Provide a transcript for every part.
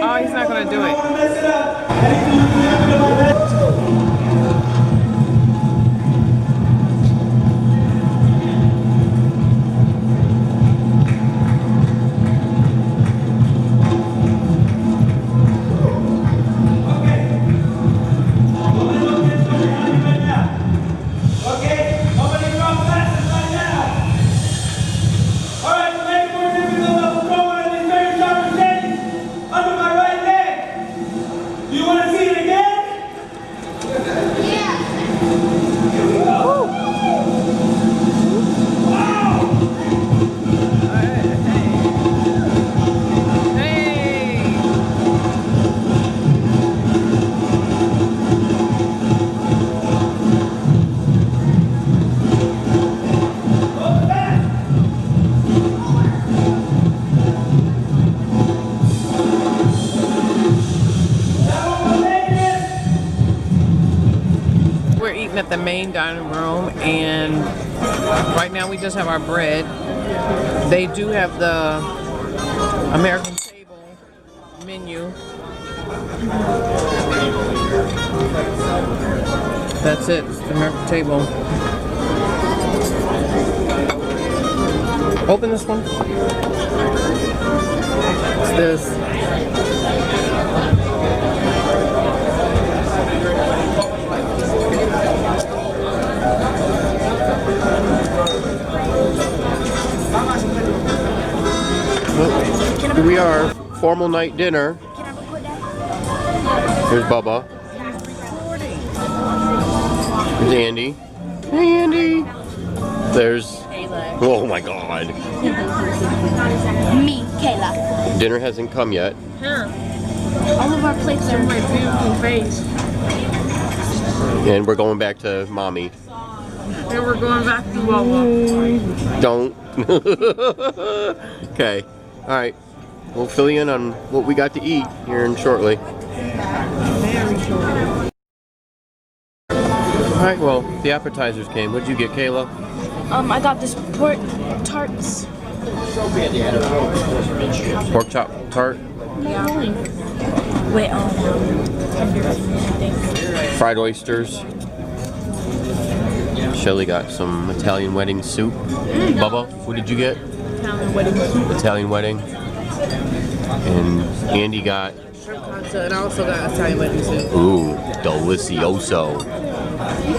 Oh, he's not gonna do it. At the main dining room, and right now we just have our bread. They do have the American table menu. That's it, it's the American table. Open this one. What's this? Here we are, formal night dinner. Here's Bubba. There's Andy. Hey Andy. There's, oh my God. Me, Kayla. Dinner hasn't come yet. Here. All of our plates are my beautiful face. And we're going back to Mommy. And we're going back to Bubba. Don't. Okay. Alright. We'll fill you in on what we got to eat here in shortly. Very shortly. Alright, well, the appetizers came. What'd you get, Kayla? I got this pork tarts. Pork chop tart? Yeah. Wait, fried oysters. Shelly got some Italian wedding soup. Bubba, what did you get? Italian wedding soup. Italian wedding. And Andy got shrimp cocktail, and I also got Italian wedding soup. ooh, delicioso. You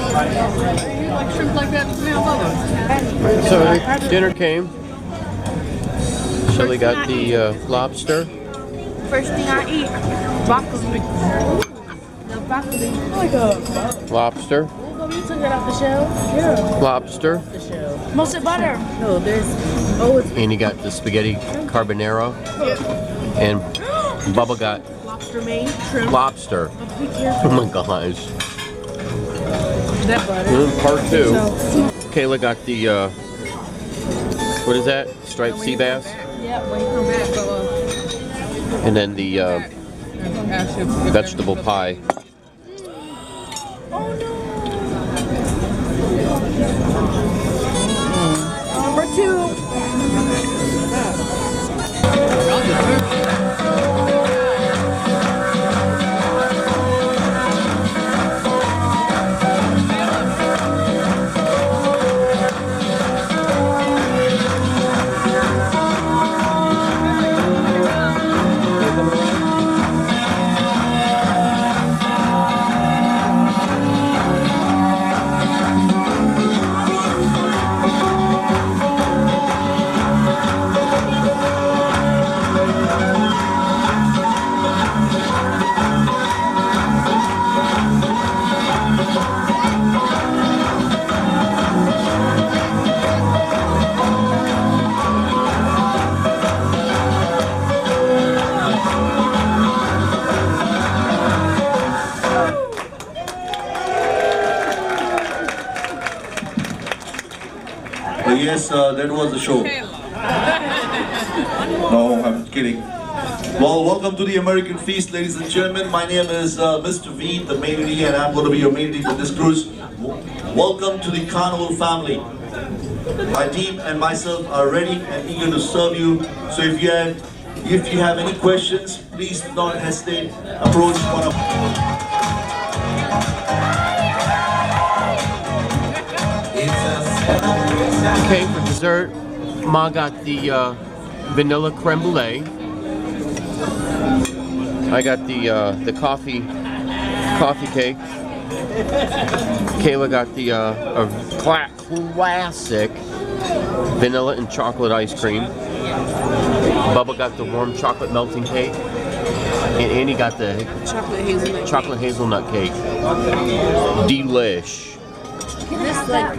like shrimp like that? So dinner came. Shelly got the lobster. First thing I eat, broccoli. No broccoli. Lobster. You took it off the shell? Yeah. Lobster. The shell. Melted butter. No, there's. Oh, it's. Andy got the spaghetti carbonara. And Bubba got Lobster main shrimp. lobster. Be careful. Oh my gosh. That butter. Part two. Kayla got the what is that? Striped sea bass. Yeah, when you come back, And then the vegetable pie. oh no. Number two. Yes, that was the show. No, I'm kidding. Well, welcome to the American Feast, ladies and gentlemen. My name is Mr. V, the main and I'm going to be your main for this cruise. Welcome to the Carnival family. My team and myself are ready and eager to serve you. So if you have If you have any questions, please do not hesitate. Approach one of Okay, for dessert, Ma got the vanilla creme brulee. I got the coffee cake. Kayla got the classic vanilla and chocolate ice cream. Bubba got the warm chocolate melting cake. And Andy got the chocolate hazelnut cake. Delish. This like